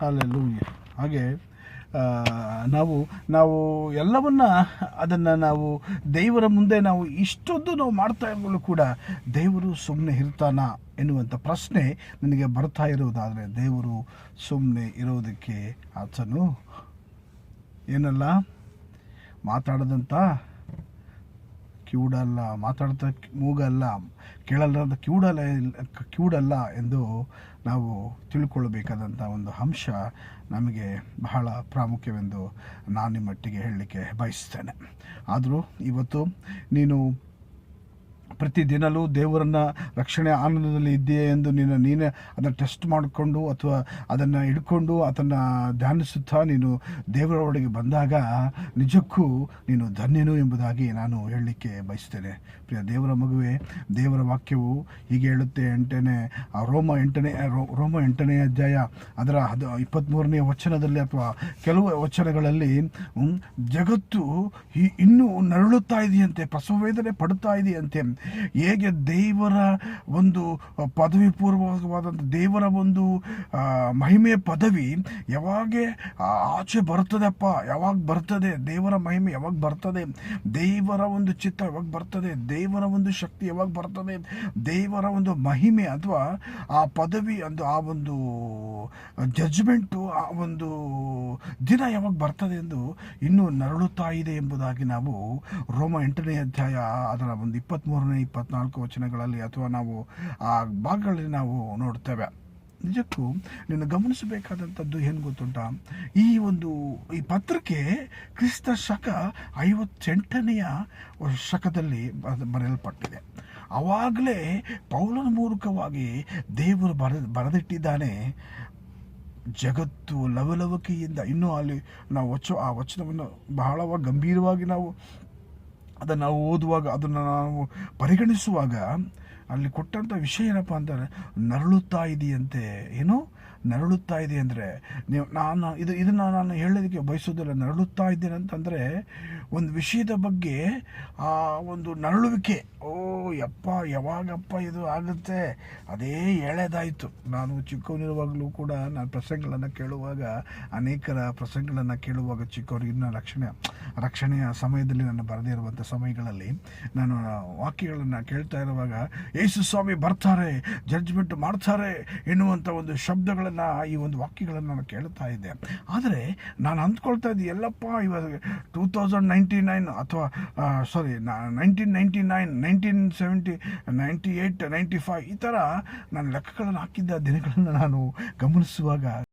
Alleluia. ಹಾಗೆ ನಾವು ನಾವು ಎಲ್ಲವನ್ನ ಅದನ್ನು ನಾವು ದೇವರ ಮುಂದೆ ನಾವು ಇಷ್ಟೊಂದು ನಾವು ಮಾಡ್ತಾ ಇರೋದು ಕೂಡ ದೇವರು ಸುಮ್ಮನೆ ಇರ್ತಾನ ಎನ್ನುವಂಥ ಪ್ರಶ್ನೆ ನನಗೆ ಬರ್ತಾ ಇರುವುದಾದರೆ, ದೇವರು ಸುಮ್ಮನೆ ಇರೋದಕ್ಕೆ ಆತನು ಏನಲ್ಲ ಮಾತಾಡದಂಥ ಕಿವುಡಲ್ಲ, ಮಾತಾಡ್ತಾ ಮೂಗಲ್ಲ, ಕೇಳಲ್ಲದ ಕಿವುಡಲ್ಲ ಎಂದು ನಾವು ತಿಳ್ಕೊಳ್ಬೇಕಾದಂಥ ಒಂದು ಅಂಶ ನಮಗೆ ಬಹಳ ಪ್ರಾಮುಖ್ಯವೆಂದು ನಾನು ನಿಮ್ಮೊಟ್ಟಿಗೆ ಹೇಳಲಿಕ್ಕೆ ಬಯಸ್ತೇನೆ. ಆದರೂ ಇವತ್ತು ನೀನು ಪ್ರತಿದಿನಲೂ ದೇವರನ್ನು ರಕ್ಷಣೆ ಆನಂದದಲ್ಲಿ ಇದೆಯೇ ಎಂದು ನೀನೇ ಅದನ್ನು ಟೆಸ್ಟ್ ಮಾಡಿಕೊಂಡು ಅಥವಾ ಅದನ್ನು ಹಿಡ್ಕೊಂಡು ಅದನ್ನು ಧ್ಯಾನಿಸುತ್ತಾ ನೀನು ದೇವರ ಒಳಗೆ ಬಂದಾಗ ನಿಜಕ್ಕೂ ನೀನು ಧನ್ಯನು ಎಂಬುದಾಗಿ ನಾನು ಹೇಳಲಿಕ್ಕೆ ಬಯಸ್ತೇನೆ. ಪ್ರಿಯ ದೇವರ ಮಗುವೆ, ದೇವರ ವಾಕ್ಯವು ಹೀಗೆ ಹೇಳುತ್ತೆ. ರೋಮ 8ನೇ ಅಧ್ಯಾಯ ಅದರ 23ನೇ ವಚನದಲ್ಲಿ ಅಥವಾ ಕೆಲವು ವಚನಗಳಲ್ಲಿ ಜಗತ್ತು ಇನ್ನೂ ನರಳುತ್ತಾ ಇದೆಯಂತೆ, ಪ್ರಸವ ವೇದನೆ ಪಡುತ್ತಾ ಇದೆಯಂತೆ. ಹೇಗೆ ದೇವರ ಒಂದು ಪದವಿ ಪೂರ್ವಕವಾದಂಥ ದೇವರ ಒಂದು ಮಹಿಮೆಯ ಪದವಿ ಯಾವಾಗ ಆಚೆ ಬರ್ತದೆಪ್ಪ, ಯಾವಾಗ ಬರ್ತದೆ ದೇವರ ಮಹಿಮೆ, ಯಾವಾಗ ಬರ್ತದೆ ದೇವರ ಒಂದು ಚಿತ್ತ, ಯಾವಾಗ ಬರ್ತದೆ ದೇವರ ಒಂದು ಶಕ್ತಿ, ಯಾವಾಗ ಬರ್ತದೆ ದೇವರ ಒಂದು ಮಹಿಮೆ ಅಥವಾ ಆ ಪದವಿ ಆ ಒಂದು ಜಡ್ಜ್ಮೆಂಟು, ಆ ಒಂದು ದಿನ ಯಾವಾಗ ಬರ್ತದೆ ಎಂದು ಇನ್ನೂ ನರಳುತ್ತಾ ಇದೆ ಎಂಬುದಾಗಿ ನಾವು ರೋಮ 8ನೇ ಅಧ್ಯಾಯ ಅದರ ಒಂದು 23ನೇ 24 ವಚನಗಳಲ್ಲಿ ಅಥವಾ ನಾವು ಆ ಭಾಗಗಳಲ್ಲಿ ನಾವು ನೋಡ್ತೇವೆ. ನಿಜಕ್ಕೂ ನೀನು ಗಮನಿಸಬೇಕಾದಂಥದ್ದು ಏನು ಗೊತ್ತುಂಟ, ಈ ಪತ್ರಿಕೆ ಕ್ರಿಸ್ತ ಶಕ 58ನೇ ಶಕದಲ್ಲಿ ಬರೆಯಲ್ಪಟ್ಟಿದೆ. ಆವಾಗಲೇ ಪೌಲನ ಮೂಲಕವಾಗಿ ದೇವರು ಬರೆದಿಟ್ಟಿದ್ದಾನೆ. ಜಗತ್ತು ಲವಲವಿಕೆಯಿಂದ ಇನ್ನೂ ಅಲ್ಲಿ ನಾವು ಆ ವಚನವನ್ನು ಬಹಳ ಗಂಭೀರವಾಗಿ ನಾವು ಅದನ್ನು ನಾವು ಓದುವಾಗ, ಅದನ್ನು ನಾವು ಪರಿಗಣಿಸುವಾಗ ಅಲ್ಲಿ ಕೊಟ್ಟಂಥ ವಿಷಯ ಏನಪ್ಪ ಅಂತಂದರೆ ನರಳುತ್ತಾ ಇದೆಯಂತೆ. ಏನು ನರಳುತ್ತಾ ಇದೆ ಅಂದರೆ ಇದನ್ನು ನಾನು ಹೇಳೋದಕ್ಕೆ ಬಯಸೋದಿಲ್ಲ. ನರಳುತ್ತಾ ಇದ್ದೇನೆ ಅಂತಂದರೆ ಒಂದು ವಿಷಯದ ಬಗ್ಗೆ ಆ ಒಂದು ನರಳುವಿಕೆ, ಯಪ್ಪ ಯಾವಾಗಪ್ಪ ಇದು ಆಗುತ್ತೆ, ಅದೇ ಎಳೆದಾಯಿತು. ನಾನು ಚಿಕ್ಕವನಿರುವಾಗಲೂ ಕೂಡ ನಾನು ಪ್ರಸಂಗಗಳನ್ನು ಕೇಳುವಾಗ, ಅನೇಕರ ಪ್ರಸಂಗಗಳನ್ನು ಕೇಳುವಾಗ ಚಿಕ್ಕವರಿಗಿನ್ನ ರಕ್ಷಣೆಯ ಸಮಯದಲ್ಲಿ ನಾನು ಬರದೇ ಇರುವಂಥ ಸಮಯಗಳಲ್ಲಿ ನಾನು ವಾಕ್ಯಗಳನ್ನು ಕೇಳ್ತಾ ಇರುವಾಗ ಯೇಸು ಸ್ವಾಮಿ ಬರ್ತಾರೆ, ಜಡ್ಜ್ಮೆಂಟ್ ಮಾಡ್ತಾರೆ ಎನ್ನುವಂಥ ಒಂದು ಶಬ್ದಗಳನ್ನು ಈ ಒಂದು ವಾಕ್ಯಗಳನ್ನು ನಾನು ಕೇಳ್ತಾ ಇದ್ದೆ. ಆದರೆ ನಾನು ಅಂದ್ಕೊಳ್ತಾ ಇದ್ದೆ, ಎಲ್ಲಪ್ಪ ಇವಾಗ 2099 ಅಥವಾ 1999, 1970, 98, 95 ಈ ಥರ ನಾನು ಲೆಕ್ಕಗಳನ್ನು ಹಾಕಿದ್ದ ದಿನಗಳನ್ನು ನಾನು ಗಮನಿಸುವಾಗ